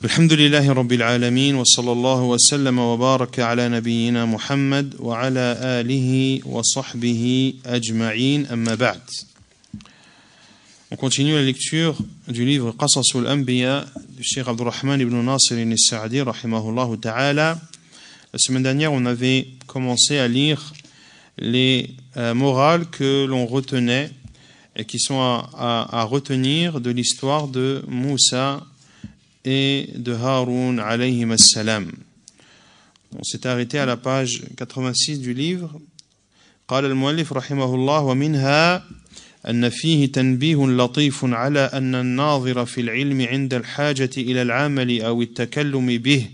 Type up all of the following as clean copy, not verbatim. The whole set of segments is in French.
Alhamdulillahi Rabbil Alamin wa sallallahu wa sallam wa baraka ala nabiyyina Muhammad wa ala alihi wa sahbihi ajma'in amma ba'd. On continue la lecture du livre Qasasul Anbiya du Cheikh Abdurrahman ibn Nasir al-Sa'di rahimahullah ta'ala. La semaine dernière, on avait commencé à lire les morales que l'on retenait et qui sont à retenir de l'histoire de Moussa et de Haroun alayhim as-salam. On s'est arrêté à la page 86 du livre. قال المؤلف رحمه الله ومنها أن فيه تنبيه لطيف على أن الناظر في العلم عند الحاجة إلى العمل أو التكلم به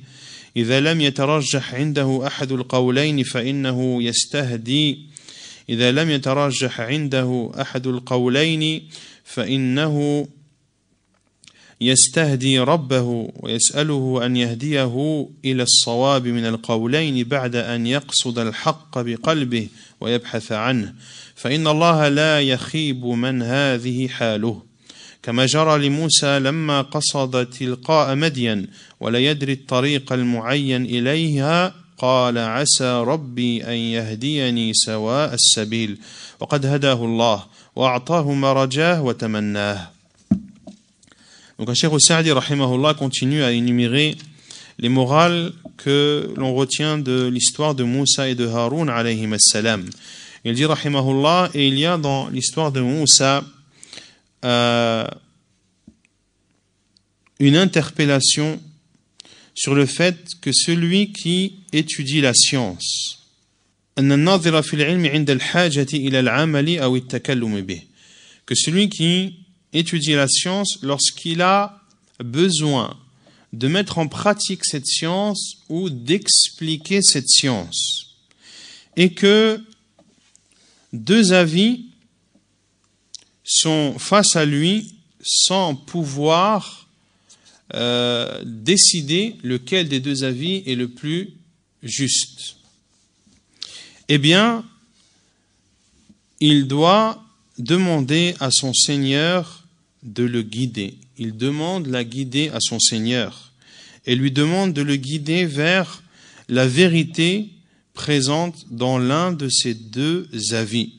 إذا لم يترجح عنده أحد القولين فإنه يستهدي إذا لم يترجح عنده أحد القولين فإنه يستهدي ربه ويسأله أن يهديه إلى الصواب من القولين بعد أن يقصد الحق بقلبه ويبحث عنه فإن الله لا يخيب من هذه حاله كما جرى لموسى لما قصد تلقاء مدين ولا يدري الطريق المعين إليها قال عسى ربي أن يهديني سواء السبيل وقد هداه الله وأعطاه ما رجاه وتمناه. Donc, Cheikh Sa'di rahimahullah continue à énumérer les morales que l'on retient de l'histoire de Moussa et de Haroun alayhim as-salam. Il dit rahimahullah, et il y a dans l'histoire de Moussa une interpellation sur le fait que celui qui étudie la science, que celui qui étudie la science lorsqu'il a besoin de mettre en pratique cette science ou d'expliquer cette science, et que deux avis sont face à lui sans pouvoir décider lequel des deux avis est le plus juste, eh bien, il doit demander à son Seigneur de le guider. Il demande la guider à son Seigneur et lui demande de le guider vers la vérité présente dans l'un de ces deux avis.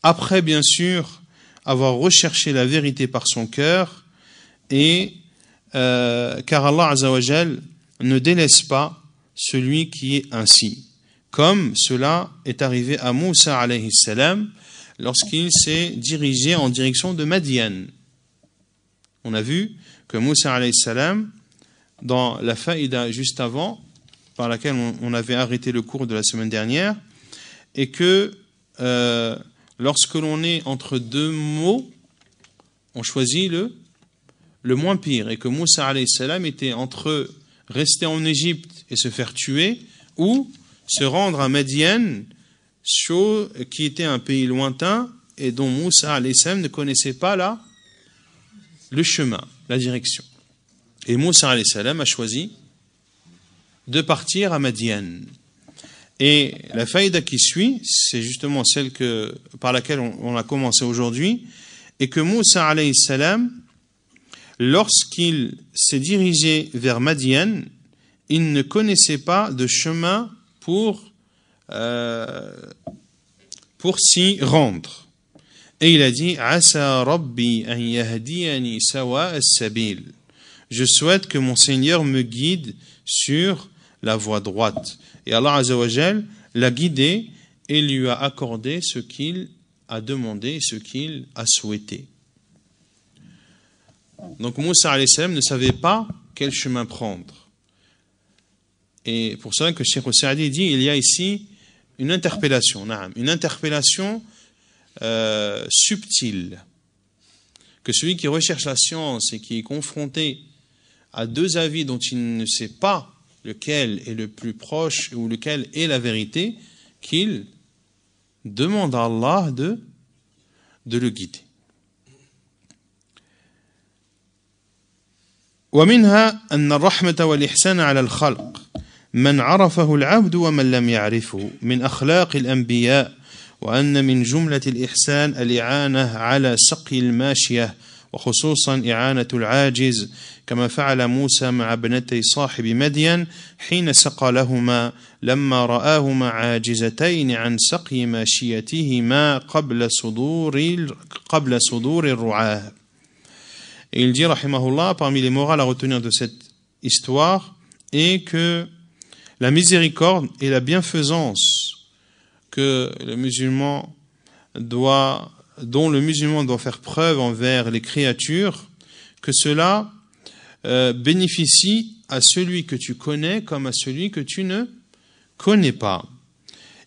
Après, bien sûr, avoir recherché la vérité par son cœur, et car Allah Azza wa Jal ne délaisse pas celui qui est ainsi, comme cela est arrivé à Moussa alayhi salam lorsqu'il s'est dirigé en direction de Madian. On a vu que Moussa alayhi salam, dans la faïda juste avant, par laquelle on avait arrêté le cours de la semaine dernière, et que lorsque l'on est entre deux mots, on choisit le moins pire, et que Moussa alayhi salam était entre rester en Égypte et se faire tuer, ou se rendre à Madian, qui était un pays lointain, et dont Moussa alayhi salam ne connaissait pas le chemin, la direction. Et Moussa alayhi salam a choisi de partir à Madian. Et la faïda qui suit, c'est justement celle par laquelle on a commencé aujourd'hui, et que Moussa alayhi salam, lorsqu'il s'est dirigé vers Madian, il ne connaissait pas de chemin pour s'y rendre. Et il a dit Asa Rabbi an yahdiyani sawa as-sabil. Je souhaite que mon Seigneur me guide sur la voie droite. Et Allah Azza wa Jal l'a guidé et lui a accordé ce qu'il a demandé, ce qu'il a souhaité. Donc Moussa alayhi salam ne savait pas quel chemin prendre. Et pour cela que Cheikh Sa'di dit, il y a ici une interpellation subtile, que celui qui recherche la science et qui est confronté à deux avis dont il ne sait pas lequel est le plus proche ou lequel est la vérité, qu'il demande à Allah de le guider. ومنها أن الرحمة والإحسان على الخلق من عرفه العبد ومن لم يعرفه من أخلاق الأنبياء وأن من جملة الإحسان الإعانة على سقي الماشية وخصوصا إعانة العاجز كما فعل موسى مع ابنتي صاحب مدين حين سقى لهما لما رآهما عاجزتين عن سقي ماشيتهما قبل صدور الرعاة. Et il dit, rahimahullah, parmi les morales à retenir de cette histoire est que la miséricorde et la bienfaisance que le musulman dont le musulman doit faire preuve envers les créatures, que cela bénéficie à celui que tu connais comme à celui que tu ne connais pas.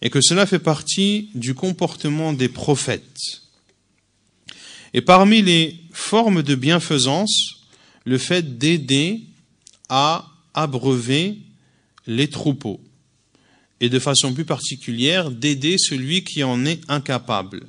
Et que cela fait partie du comportement des prophètes. Et parmi les formes de bienfaisance, le fait d'aider à abreuver les troupeaux. Et de façon plus particulière, d'aider celui qui en est incapable.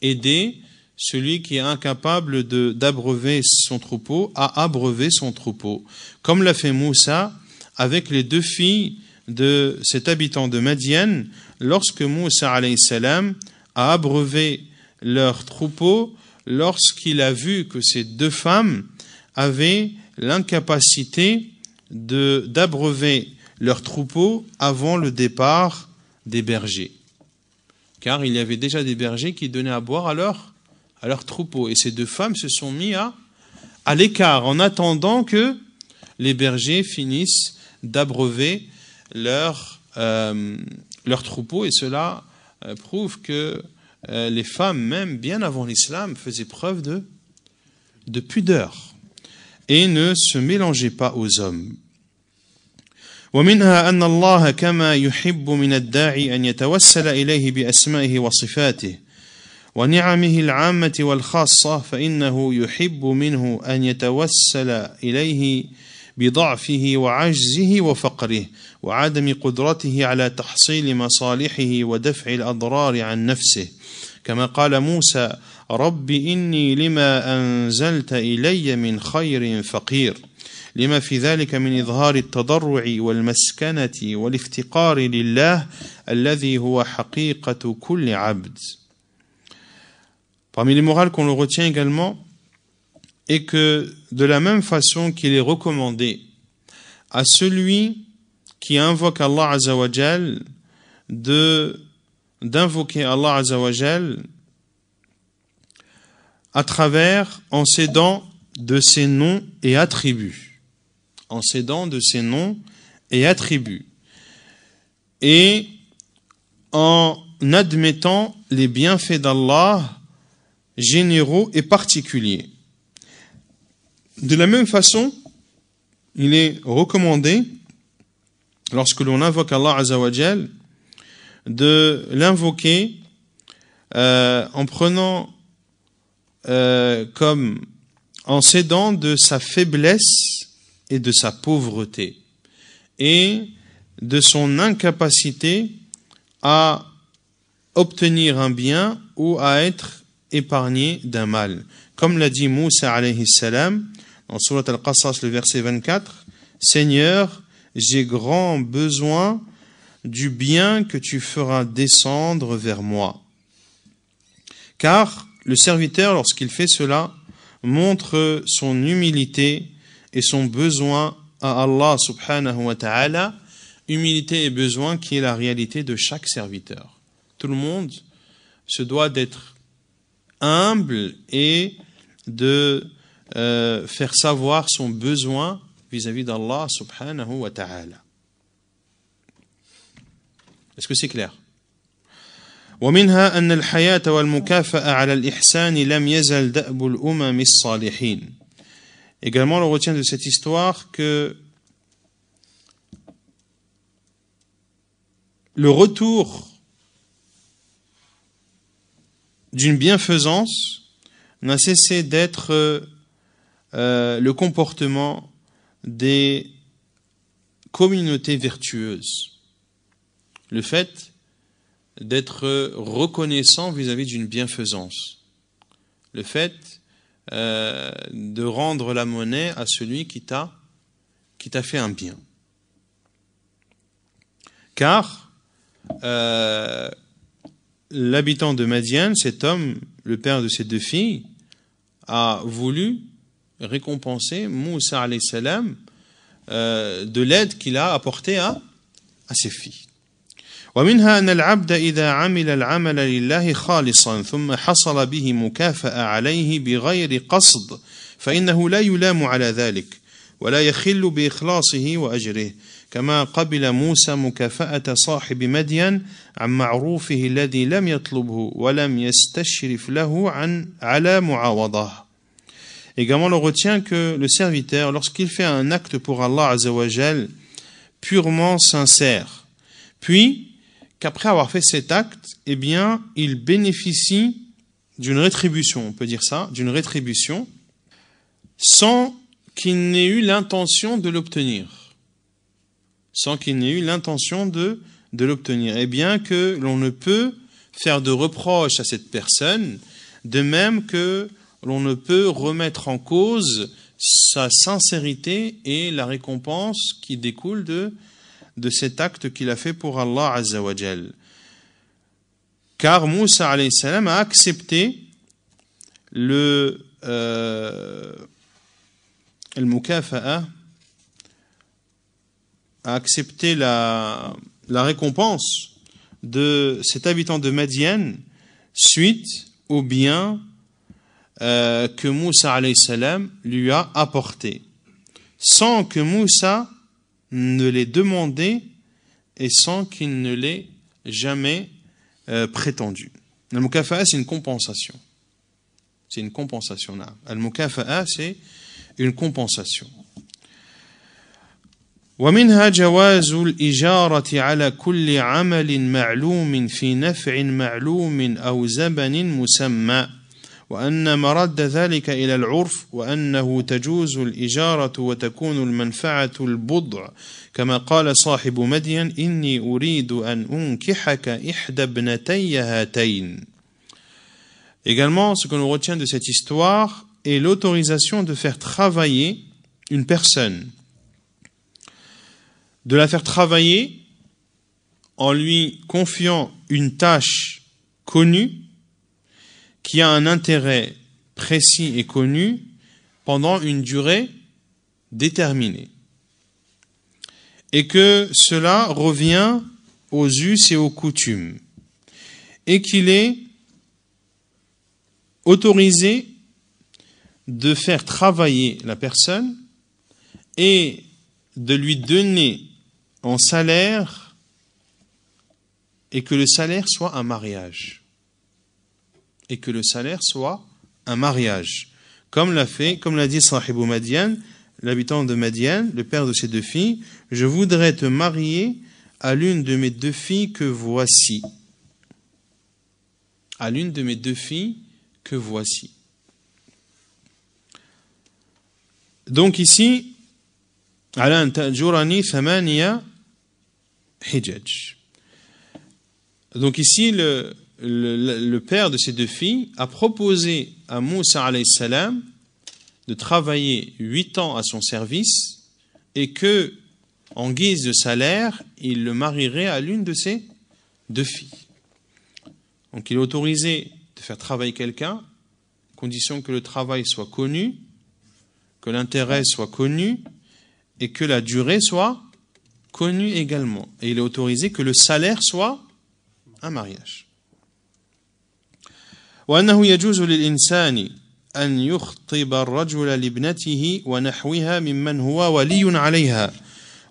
Aider celui qui est incapable d'abreuver son troupeau à abreuver son troupeau. Comme l'a fait Moussa avec les deux filles de cet habitant de Madian, lorsque Moussa alayhi salam a abreuvé leur troupeau, lorsqu'il a vu que ces deux femmes avaient l'incapacité d'abreuver leur troupeau avant le départ des bergers. Car il y avait déjà des bergers qui donnaient à boire à leur troupeau. Et ces deux femmes se sont mis à l'écart en attendant que les bergers finissent d'abreuver leur troupeau. Et cela prouve que les femmes, même bien avant l'islam, faisaient preuve de pudeur et ne se mélangeaient pas aux hommes. ومنها أن الله كما يحب من الداعي أن يتوسل إليه بأسمائه وصفاته ونعمه العامة والخاصة فإنه يحب منه أن يتوسل إليه بضعفه وعجزه وفقره وعدم قدرته على تحصيل مصالحه ودفع الأضرار عن نفسه كما قال موسى رب إني لما أنزلت إلي من خير فقير لما في ذلك من إظهار التضرع والمسكنة والافتقار لله الذي هو حقيقة كل عبد. Parmi les morales qu'on le retient également est que de la même façon qu'il est recommandé à celui qui invoque Allah Azza wa Jal d'invoquer Allah Azza wa Jal à travers, en s'aidant de ses noms et attributs. En s'aidant de ses noms et attributs. Et en admettant les bienfaits d'Allah généraux et particuliers. De la même façon, il est recommandé, lorsque l'on invoque Allah Azza wa Jal, de l'invoquer en prenant en s'aidant de sa faiblesse et de sa pauvreté et de son incapacité à obtenir un bien ou à être épargné d'un mal. Comme l'a dit Moussa alayhi salam dans Surat Al-Qasas, le verset 24, Seigneur, j'ai grand besoin du bien que tu feras descendre vers moi. Car le serviteur, lorsqu'il fait cela, montre son humilité et son besoin à Allah subhanahu wa ta'ala, humilité et besoin qui est la réalité de chaque serviteur. Tout le monde se doit d'être humble et de faire savoir son besoin vis-à-vis d'Allah subhanahu wa ta'ala. Est-ce que c'est clair? ومنها أن الحياة والمكافأة على الإحسان لم يزل دأب الأمم الصالحين. Également, on retient de cette histoire que le retour d'une bienfaisance n'a cessé d'être le comportement des communautés vertueuses. Le fait d'être reconnaissant vis-à-vis d'une bienfaisance. Le fait de rendre la monnaie à celui qui t'a fait un bien. Car l'habitant de Madian, cet homme, le père de ses deux filles, a voulu récompenser Moussa alayhi salam de l'aide qu'il a apportée à ses filles. ومنها أن العبد إذا عمل العمل لله خالصا ثم حصل به مكافأة عليه بغير قصد فإنه لا يلام على ذلك ولا يخل بإخلاصه وأجره كما قبل موسى مكافأة صاحب مدين عن معروفه الذي لم يطلبه ولم يستشرف له على معاوضة. Également, on retient que le serviteur, lorsqu'il fait un acte pour Allah Azza wa Jal, purement sincère, puis qu'après avoir fait cet acte, eh bien, il bénéficie d'une rétribution, on peut dire ça, d'une rétribution, sans qu'il n'ait eu l'intention de l'obtenir. Sans qu'il n'ait eu l'intention de l'obtenir. Et bien que l'on ne peut faire de reproches à cette personne, de même que l'on ne peut remettre en cause sa sincérité et la récompense qui découle de cet acte qu'il a fait pour Allah Azza wa Jal. Car Moussa alayhi salam a accepté le mukafa'a, a accepté la récompense de cet habitant de Madian suite au bien que Moussa alayhi salam lui a apporté, sans que Moussa ne l'ait demandé et sans qu'il ne l'ait jamais prétendu. Al-Mukafa'a, c'est une compensation. C'est une compensation. Al-Mukafa'a, c'est une compensation. ومنها جواز الإجارة على كل عمل معلوم في نفع معلوم أو زبن مسمى وأن مرد ذلك إلى العرف وأنه تجوز الإجارة وتكون المنفعة البضع كما قال صاحب مدين إني أريد أن أنكحك إحدى ابنتي هاتين. Également, ce que l'on retient de cette histoire est l'autorisation de faire travailler une personne, de la faire travailler en lui confiant une tâche connue qui a un intérêt précis et connu pendant une durée déterminée. Et que cela revient aux us et aux coutumes. Et qu'il est autorisé de faire travailler la personne et de lui donner en salaire, et que le salaire soit un mariage. Et que le salaire soit un mariage. Comme l'a dit Sahibu Madian, l'habitant de Madian, le père de ses deux filles, je voudrais te marier à l'une de mes deux filles que voici. À l'une de mes deux filles que voici. Donc ici, ala an ta'jurani thamaniya hijaj. Donc ici, le père de ces deux filles a proposé à Moussa alayhi salam de travailler 8 ans à son service et que, en guise de salaire, il le marierait à l'une de ses deux filles. Donc il est autorisé de faire travailler quelqu'un, condition que le travail soit connu, que l'intérêt soit connu et que la durée soit connue également. Et il est autorisé que le salaire soit un mariage. وأنه يجوز للإنسان أن يخطب الرجل لابنته ونحوها ممن هو ولي عليها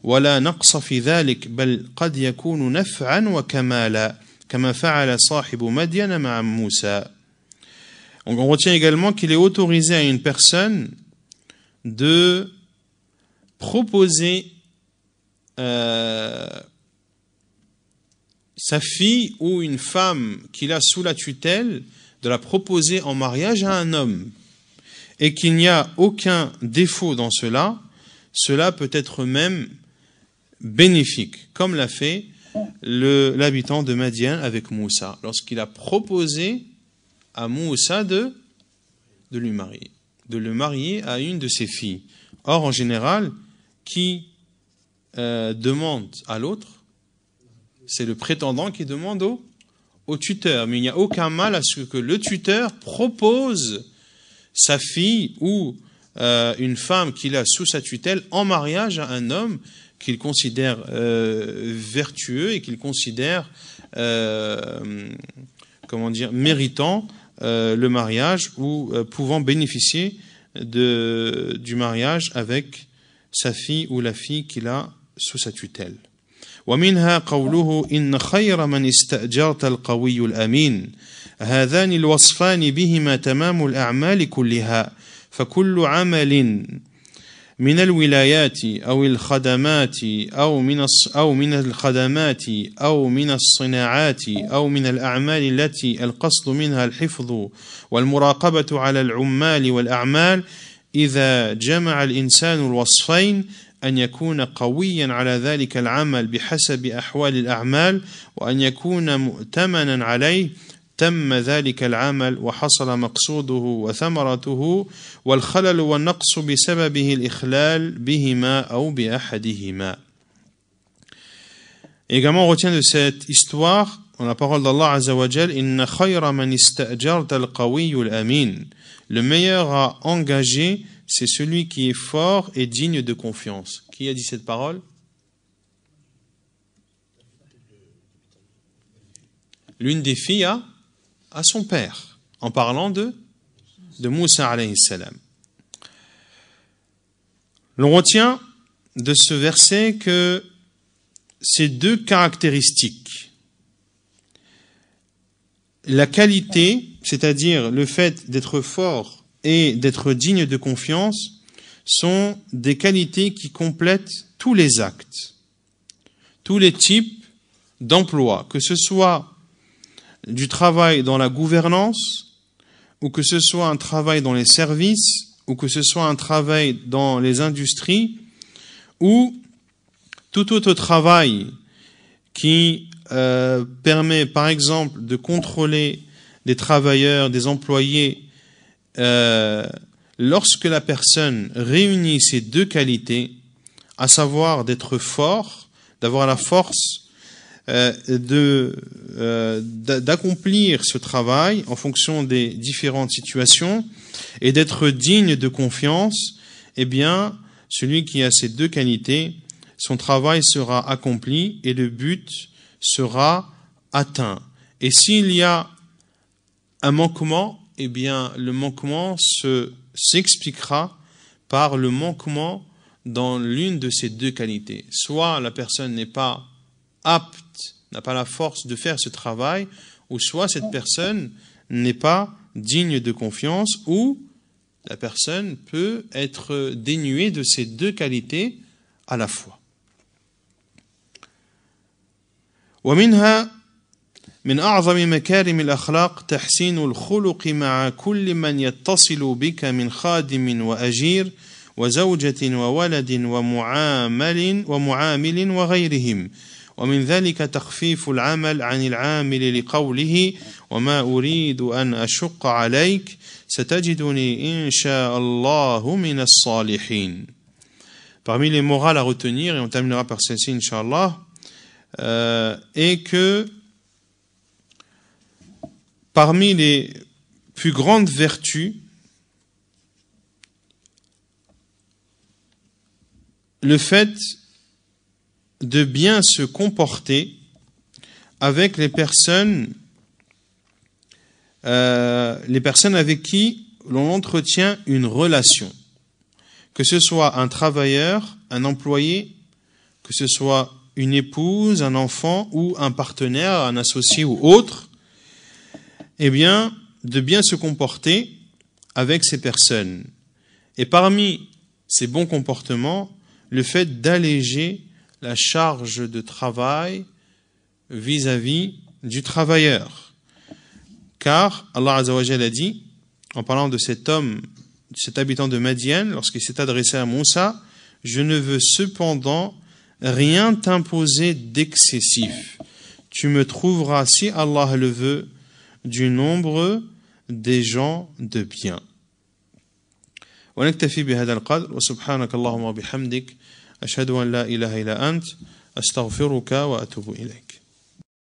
ولا نقص في ذلك بل قد يكون نفعا وكمالا كما فعل صاحب مدين مع موسى. On retient également qu'il est autorisé à une personne de proposer sa fille ou une femme qu'il a sous la tutelle, de la proposer en mariage à un homme, et qu'il n'y a aucun défaut dans cela, cela peut être même bénéfique, comme l'a fait l'habitant de Madian avec Moussa, lorsqu'il a proposé à Moussa de le marier à une de ses filles. Or, en général, qui demande à l'autre, c'est le prétendant qui demande au tuteur. Mais il n'y a aucun mal à ce que le tuteur propose sa fille ou une femme qu'il a sous sa tutelle en mariage à un homme qu'il considère vertueux et qu'il considère méritant le mariage ou pouvant bénéficier du mariage avec sa fille ou la fille qu'il a sous sa tutelle. ومنها قوله إن خير من استأجرت القوي الأمين هذان الوصفان بهما تمام الأعمال كلها فكل عمل من الولايات أو الخدمات أو من الخدمات أو من الصناعات أو من الأعمال التي القصد منها الحفظ والمراقبة على العمال والأعمال إذا جمع الإنسان الوصفين أن يكون قويا على ذلك العمل بحسب أحوال الأعمال وأن يكون مؤتمنا عليه تم ذلك العمل وحصل مقصوده وثمرته والخلل والنقص بسببه الإخلال بهما أو بأحدهما. Également, on retient de cette histoire, dans la parole d'Allah Azza wa Jal, Inna khayra man ista'jarta al-qawiyyu al-amin. Le meilleur à engager, c'est celui qui est fort et digne de confiance. Qui a dit cette parole? L'une des filles à son père, en parlant de Moussa alayhi salam. L'on retient de ce verset que ces deux caractéristiques, la qualité, c'est-à-dire le fait d'être fort et d'être digne de confiance, sont des qualités qui complètent tous les actes, tous les types d'emploi, que ce soit du travail dans la gouvernance, ou que ce soit un travail dans les services, ou que ce soit un travail dans les industries, ou tout autre travail qui permet, par exemple, de contrôler des travailleurs, des employés. Lorsque la personne réunit ces deux qualités, à savoir d'être fort, d'avoir la force d'accomplir ce travail en fonction des différentes situations et d'être digne de confiance, eh bien, celui qui a ces deux qualités, son travail sera accompli et le but sera atteint. Et s'il y a un manquement, eh bien, le manquement s'expliquera par le manquement dans l'une de ces deux qualités. Soit la personne n'est pas apte, n'a pas la force de faire ce travail, ou soit cette personne n'est pas digne de confiance, ou la personne peut être dénuée de ces deux qualités à la fois. ومنها من أعظم مكارم الأخلاق تحسين الخلق مع كل من يتصل بك من خادم وأجير وزوجة وولد ومعامل وغيرهم ومن ذلك تخفيف العمل عن العامل لقوله وما أريد أن أشق عليك ستجدني إن شاء الله من الصالحين. Parmi les morales à retenir, et on terminera par celle-ci, Inch'Allah, et que parmi les plus grandes vertus, le fait de bien se comporter avec les personnes avec qui l'on entretient une relation, que ce soit un travailleur, un employé, que ce soit une épouse, un enfant ou un partenaire, un associé ou autre, eh bien, de bien se comporter avec ces personnes. Et parmi ces bons comportements, le fait d'alléger la charge de travail vis-à-vis du travailleur. Car Allah Azza wa Jalla a dit, en parlant de cet homme, cet habitant de Madian, lorsqu'il s'est adressé à Moussa, « Je ne veux cependant rien t'imposer d'excessif. Tu me trouveras, si Allah le veut, du nombre des gens de bien. » ونكتفي بهذا القدر وسبحانك اللهم وبحمدك أشهد أن لا إله إلا أنت أستغفرك وأتوب إليك.